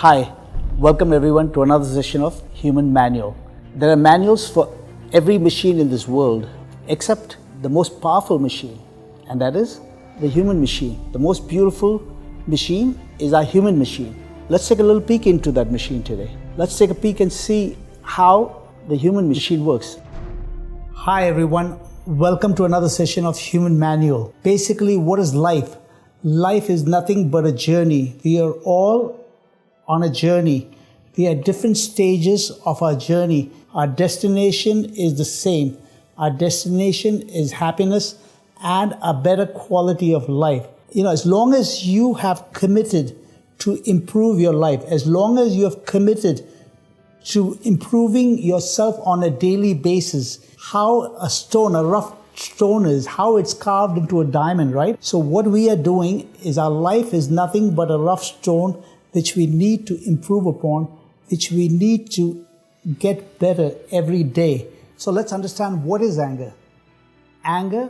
Hi, welcome everyone to another session of Human Manual. There are manuals for every machine in this world except the most powerful machine, and that is the human machine. The most beautiful machine is our human machine. Let's take a little peek into that machine today. Let's take a peek and see how the human machine works. Hi everyone, welcome to another session of Human Manual. Basically, what is life? Life is nothing but a journey. We are all on a journey. We are at different stages of our journey. Our destination is the same. Our destination is happiness and a better quality of life. As long as you have committed to improve your life, as long as you have committed to improving yourself on a daily basis, how a stone, a rough stone is, how it's carved into a diamond, right? So what we are doing is our life is nothing but a rough stone which we need to improve upon, which we need to get better every day. So let's understand, what is anger? Anger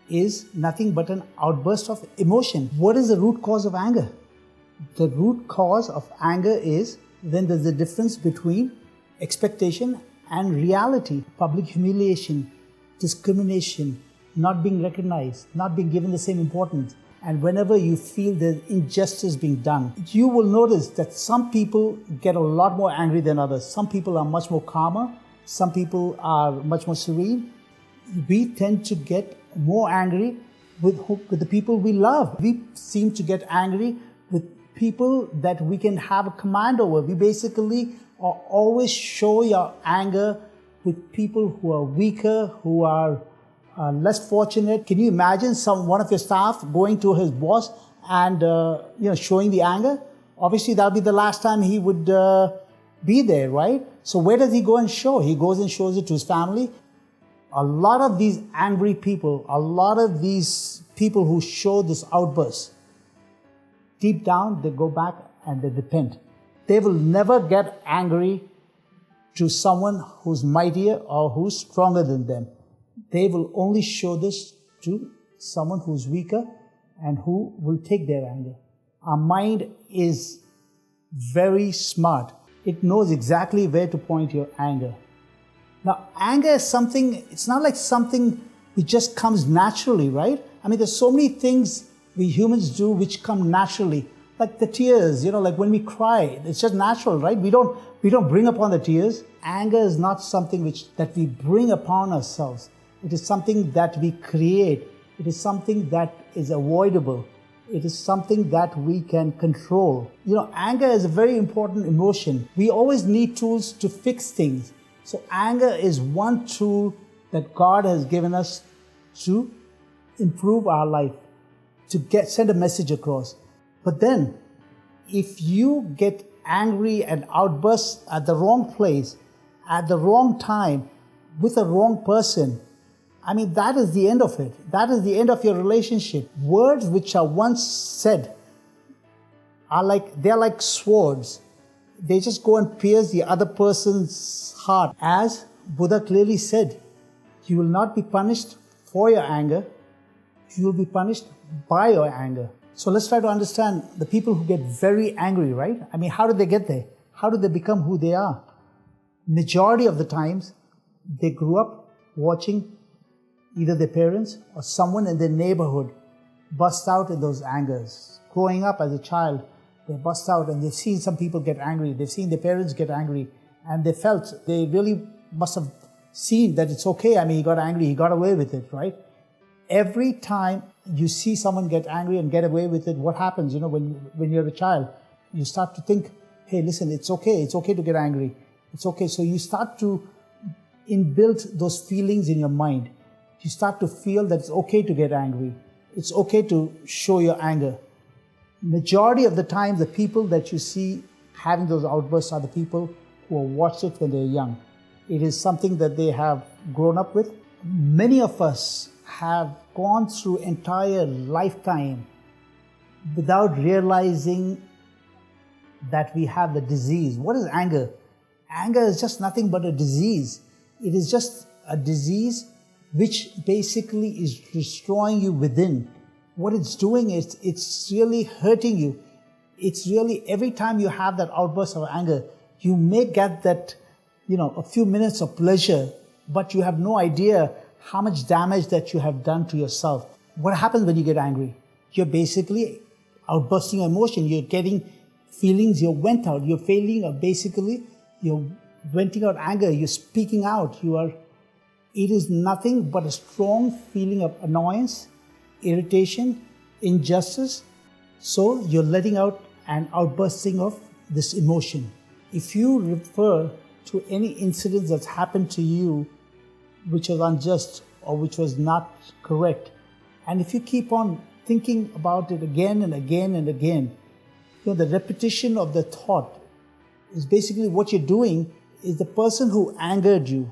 is nothing but an outburst of emotion. What is the root cause of anger? The root cause of anger is when there's a difference between expectation and reality. Public humiliation, discrimination, not being recognized, not being given the same importance. And whenever you feel there's injustice being done, you will notice that some people get a lot more angry than others. Some people are much more calmer. Some people are much more serene. We tend to get more angry with the people we love. We seem to get angry with people that we can have a command over. We basically always show your anger with people who are weaker, who are less fortunate. Can you imagine one of your staff going to his boss and showing the anger? Obviously, that'll be the last time he would be there, right? So where does he go and show? He goes and shows it to his family. A lot of these angry people, a lot of these people who show this outburst, deep down they go back and they repent. They will never get angry to someone who's mightier or who's stronger than them. They will only show this to someone who's weaker and who will take their anger. Our mind is very smart. It knows exactly where to point your anger. Now, anger is something, it's not like something which just comes naturally, right? I mean, there's so many things we humans do which come naturally. Like the tears, like when we cry, it's just natural, right? We don't bring upon the tears. Anger is not something that we bring upon ourselves. It is something that we create. It is something that is avoidable. It is something that we can control. Anger is a very important emotion. We always need tools to fix things. So anger is one tool that God has given us to improve our life, to send a message across. But then, if you get angry and outburst at the wrong place, at the wrong time, with the wrong person, that is the end of it. That is the end of your relationship. Words which are once said they're like swords. They just go and pierce the other person's heart. As Buddha clearly said, you will not be punished for your anger. You will be punished by your anger. So let's try to understand the people who get very angry, right? How did they get there? How did they become who they are? Majority of the times, they grew up watching either their parents or someone in their neighborhood bust out in those angers. Growing up as a child, they bust out and they've seen some people get angry. They've seen their parents get angry and they really must have seen that it's okay. He got angry, he got away with it, right? Every time you see someone get angry and get away with it, what happens, when you're a child? You start to think, hey, listen, it's okay to get angry. It's okay. So you start to inbuild those feelings in your mind. You start to feel that it's okay to get angry. It's okay to show your anger. Majority of the time, the people that you see having those outbursts are the people who have watched it when they're young. It is something that they have grown up with. Many of us have gone through entire lifetime without realizing that we have the disease. What is anger? Anger is just nothing but a disease. It is just a disease which basically is destroying you within. What it's doing is it's really hurting you. It's really every time you have that outburst of anger, you may get that, a few minutes of pleasure, but you have no idea how much damage that you have done to yourself. What happens when you get angry? You're basically outbursting emotion. You're getting feelings, you're vent out. You're you're venting out anger. You're speaking out. It is nothing but a strong feeling of annoyance, irritation, injustice. So you're letting out an outbursting of this emotion. If you refer to any incident that's happened to you which was unjust or which was not correct, and if you keep on thinking about it again and again and again, the repetition of the thought is basically what you're doing is the person who angered you,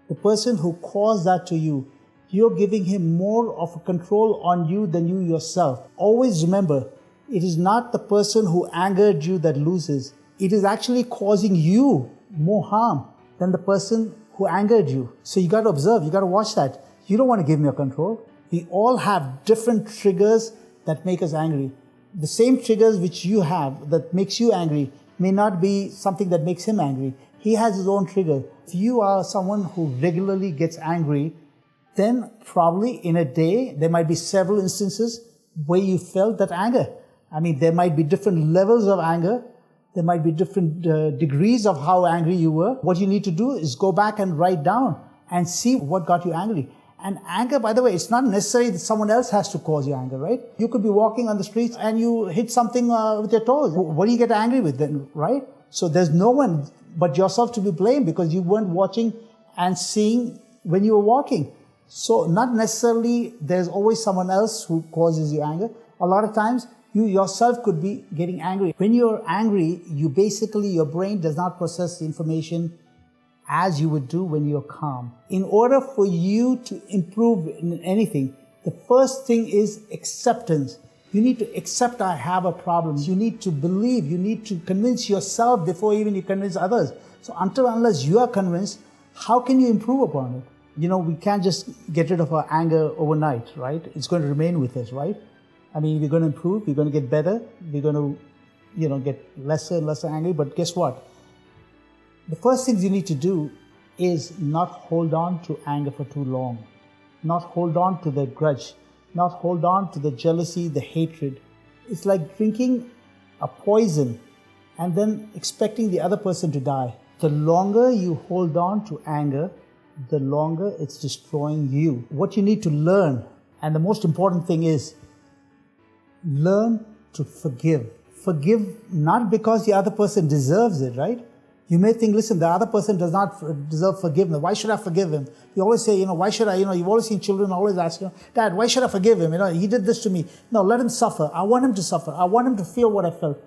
the person who caused that to you, you're giving him more of a control on you than you yourself. Always remember, it is not the person who angered you that loses. It is actually causing you more harm than the person who angered you. So you got to observe, you got to watch that. You don't want to give me a control. We all have different triggers that make us angry. The same triggers which you have that makes you angry may not be something that makes him angry. He has his own trigger. If you are someone who regularly gets angry, then probably in a day, there might be several instances where you felt that anger. I mean, there might be different levels of anger. There might be different degrees of how angry you were. What you need to do is go back and write down and see what got you angry. And anger, by the way, it's not necessary that someone else has to cause you anger, right? You could be walking on the streets and you hit something with your toes. What do you get angry with then, right? So there's no one but yourself to be blamed because you weren't watching and seeing when you were walking. So not necessarily there's always someone else who causes you anger. A lot of times you yourself could be getting angry. When you're angry, your brain does not process the information as you would do when you're calm. In order for you to improve in anything, the first thing is acceptance. You need to accept I have a problem. You need to believe. You need to convince yourself before even you convince others. So unless you are convinced, how can you improve upon it? We can't just get rid of our anger overnight, right? It's going to remain with us, right? I mean, we're going to improve. We're going to get better. We're going to, get lesser and lesser angry. But guess what? The first things you need to do is not hold on to anger for too long. Not hold on to the grudge. Not hold on to the jealousy, the hatred. It's like drinking a poison and then expecting the other person to die. The longer you hold on to anger, the longer it's destroying you. What you need to learn, and the most important thing is, learn to forgive. Forgive not because the other person deserves it, right? You may think, listen, the other person does not deserve forgiveness. Why should I forgive him? You always say, why should I, you've always seen children always ask, Dad, why should I forgive him? He did this to me. No, let him suffer. I want him to suffer. I want him to feel what I felt.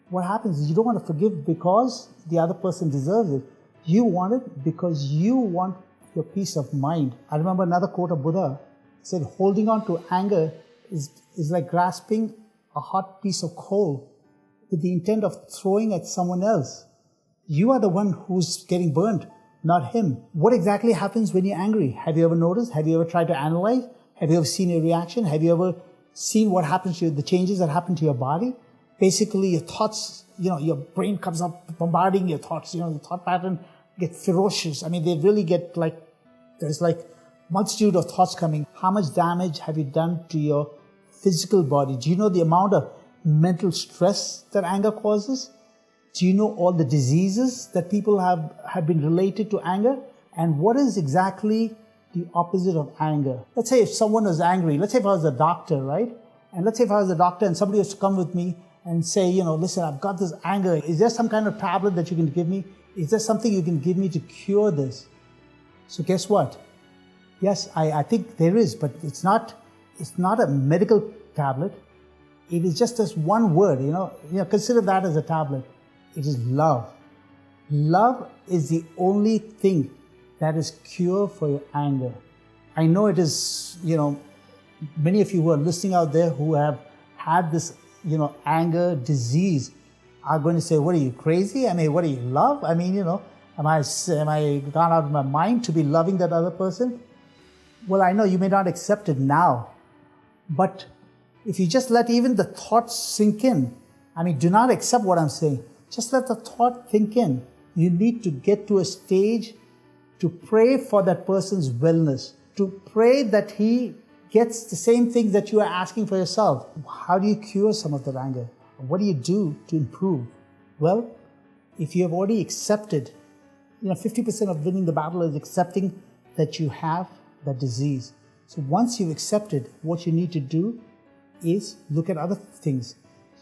What happens is you don't want to forgive because the other person deserves it. You want it because you want your peace of mind. I remember another quote of Buddha. It said, holding on to anger is like grasping a hot piece of coal with the intent of throwing at someone else. You are the one who's getting burnt, not him. What exactly happens when you're angry? Have you ever noticed? Have you ever tried to analyze? Have you ever seen your reaction? Have you ever seen what happens to you, the changes that happen to your body? Basically, your thoughts, your brain comes up bombarding your thoughts. The thought pattern gets ferocious. I mean, they really get there's multitude of thoughts coming. How much damage have you done to your physical body? Do you know the amount of mental stress that anger causes? Do you know all the diseases that people have been related to anger? And what is exactly the opposite of anger? Let's say if someone is angry, let's say if I was a doctor, right? And let's say if I was a doctor and somebody was to come with me and say, listen, I've got this anger. Is there some kind of tablet that you can give me? Is there something you can give me to cure this? So guess what? Yes, I think there is, but it's not a medical tablet. It is just this one word, consider that as a tablet. It is love. Love is the only thing that is cure for your anger. I know it is, many of you who are listening out there who have had this, anger disease are going to say, what are you, crazy? I mean, what are you, love? I mean, am I gone out of my mind to be loving that other person? Well, I know you may not accept it now, but if you just let even the thoughts sink in, I mean, do not accept what I'm saying. Just let the thought think in. You need to get to a stage to pray for that person's wellness, to pray that he gets the same things that you are asking for yourself. How do you cure some of that anger? What do you do to improve? Well, if you have already accepted, 50% of winning the battle is accepting that you have that disease. So once you've accepted, what you need to do is look at other things.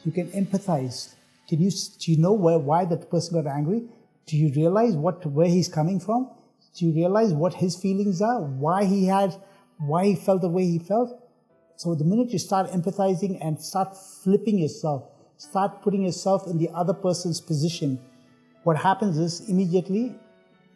You can empathize. Do you know why that person got angry? Do you realize where he's coming from? Do you realize what his feelings are? Why he felt the way he felt? So the minute you start empathizing and start flipping yourself, start putting yourself in the other person's position, what happens is immediately,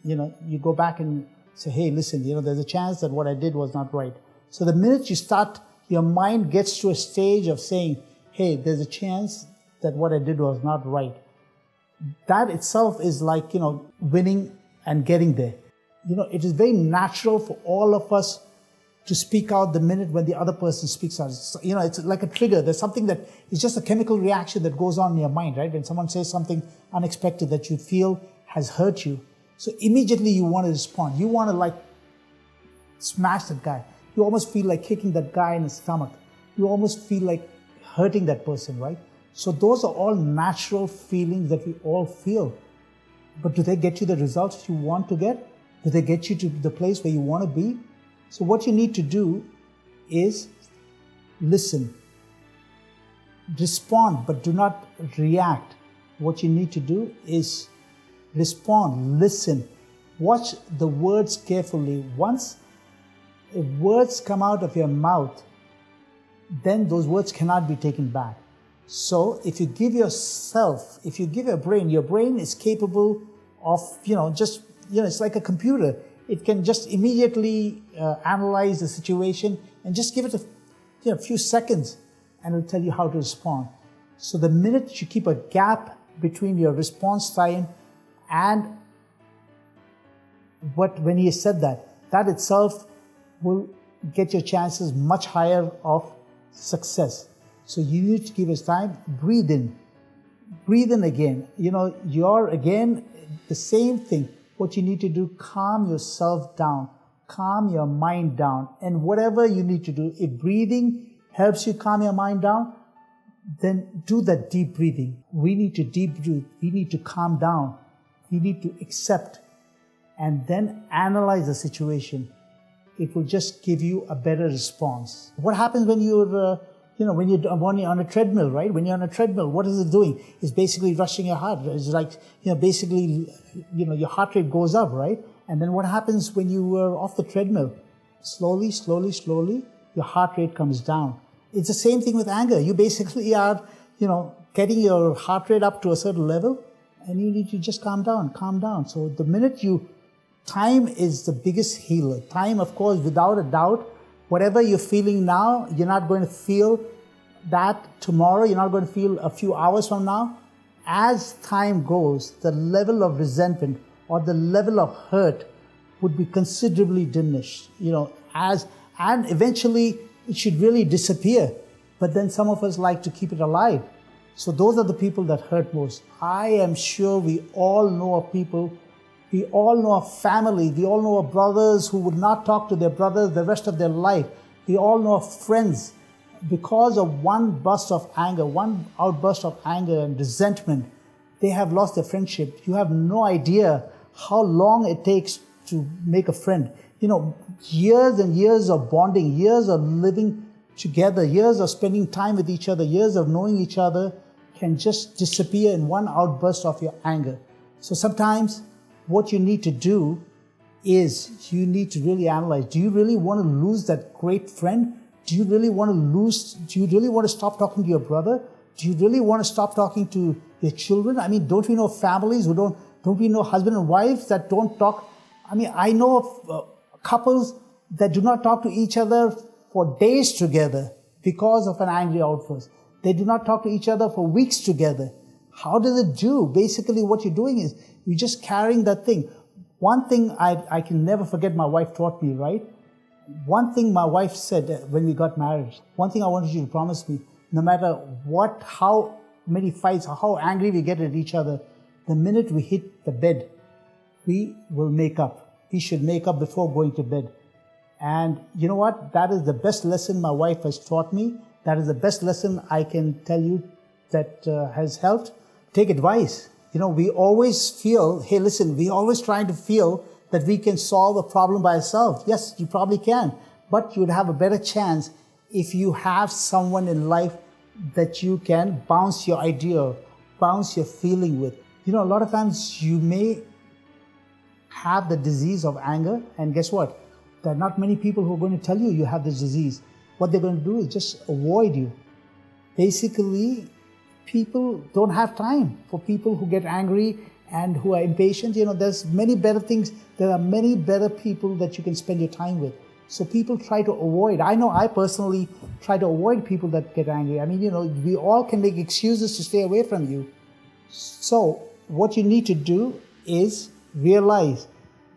you go back and say, hey, listen, there's a chance that what I did was not right. So the minute you start, your mind gets to a stage of saying, hey, there's a chance that what I did was not right. That itself is like, winning and getting there. It is very natural for all of us to speak out the minute when the other person speaks out. It's like a trigger. There's something that is just a chemical reaction that goes on in your mind, right? When someone says something unexpected that you feel has hurt you, so immediately you want to respond. You want to smash that guy. You almost feel like kicking that guy in the stomach. You almost feel like hurting that person, right? So those are all natural feelings that we all feel. But do they get you the results you want to get? Do they get you to the place where you want to be? So what you need to do is listen. Respond, but do not react. What you need to do is respond, listen, watch the words carefully. Once words come out of your mouth, then those words cannot be taken back. So if you give your brain is capable of, it's like a computer. It can just immediately analyze the situation and just give it a few seconds and it'll tell you how to respond. So the minute you keep a gap between your response time and when he said that itself will get your chances much higher of success. So you need to give us time, breathe in again. You're again the same thing. What you need to do, calm yourself down, calm your mind down, and whatever you need to do, if breathing helps you calm your mind down, then do that deep breathing. We need to deep breathe. We need to calm down. We need to accept and then analyze the situation. It will just give you a better response. What happens when you're on a treadmill, right? When you're on a treadmill, what is it doing? It's basically rushing your heart. It's like, your heart rate goes up, right? And then what happens when you are off the treadmill? Slowly, your heart rate comes down. It's the same thing with anger. You basically are, getting your heart rate up to a certain level, and you need to just calm down. So the minute time is the biggest healer. Time, of course, without a doubt, whatever you're feeling now, you're not going to feel that tomorrow. You're not going to feel a few hours from now. As time goes, the level of resentment or the level of hurt would be considerably diminished. And eventually it should really disappear. But then some of us like to keep it alive. So those are the people that hurt most. I am sure we all know of people. We all know of family. We all know of brothers who would not talk to their brothers the rest of their life. We all know of friends. Because of one outburst of anger and resentment, they have lost their friendship. You have no idea how long it takes to make a friend. Years and years of bonding, years of living together, years of spending time with each other, years of knowing each other can just disappear in one outburst of your anger. So sometimes what you need to do is you need to really analyze. Do you really want to lose that great friend? Do you really want to stop talking to your brother? Do you really want to stop talking to your children? I mean, don't we know families don't we know husband and wives that don't talk? I mean, I know of couples that do not talk to each other for days together because of an angry outburst. They do not talk to each other for weeks together. How does it do? Basically, what you're doing is you're just carrying that thing. One thing I can never forget my wife taught me, right? One thing my wife said when we got married, one thing I wanted you to promise me, no matter how many fights, how angry we get at each other. The minute we hit the bed, we will make up. We should make up before going to bed. And you know what? That is the best lesson my wife has taught me. That is the best lesson I can tell you that has helped. Take advice. You know, we always feel, hey, listen, we always trying to feel that we can solve a problem by ourselves. Yes, you probably can, but you'd have a better chance if you have someone in life that you can bounce your idea, bounce your feeling with. You know, a lot of times you may have the disease of anger, and guess what? There are not many people who are going to tell you you have this disease. What they're going to do is just avoid you. Basically, people don't have time for people who get angry and who are impatient. You know, there's many better things. There are many better people that you can spend your time with. So people try to avoid. I know I personally try to avoid people that get angry. I mean, you know, we all can make excuses to stay away from you. So what you need to do is realize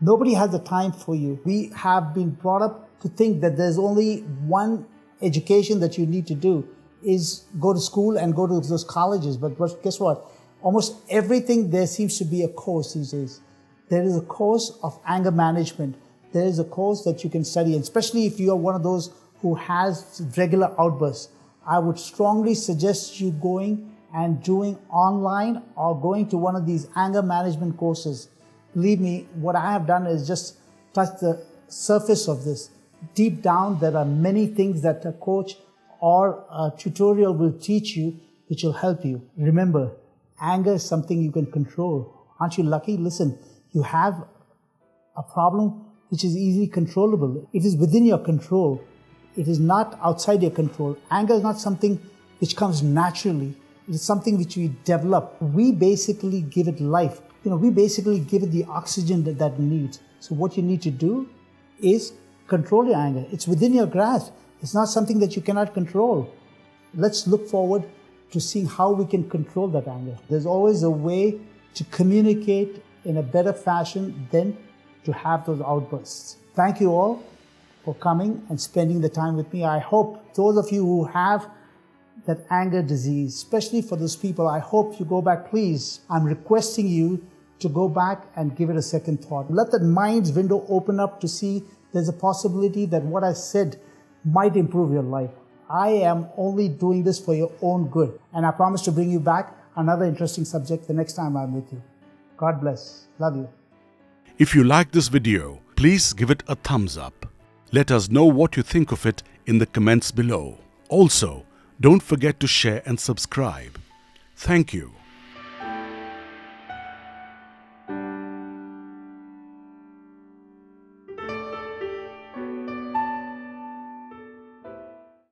nobody has the time for you. We have been brought up to think that there's only one education that you need to do is go to school and go to those colleges. But guess what? Almost everything there seems to be a course these days. There is a course of anger management. There is a course that you can study, and especially if you are one of those who has regular outbursts. I would strongly suggest you going and doing online or going to one of these anger management courses. Believe me, what I have done is just touch the surface of this. Deep down, there are many things that a coach or a tutorial will teach you which will help you. Remember, anger is something you can control. Aren't you lucky? Listen, you have a problem which is easily controllable. It is within your control. It is not outside your control. Anger is not something which comes naturally. It is something which we develop. We basically give it life. You know, we basically give it the oxygen that it needs. So what you need to do is control your anger. It's within your grasp. It's not something that you cannot control. Let's look forward to seeing how we can control that anger. There's always a way to communicate in a better fashion than to have those outbursts. Thank you all for coming and spending the time with me. I hope those of you who have that anger disease, especially for those people, I hope you go back, please. I'm requesting you to go back and give it a second thought. Let that mind's window open up to see there's a possibility that what I said might improve your life. I am only doing this for your own good. And I promise to bring you back another interesting subject the next time I'm with you. God bless. Love you. If you like this video, please give it a thumbs up. Let us know what you think of it in the comments below. Also, don't forget to share and subscribe. Thank you.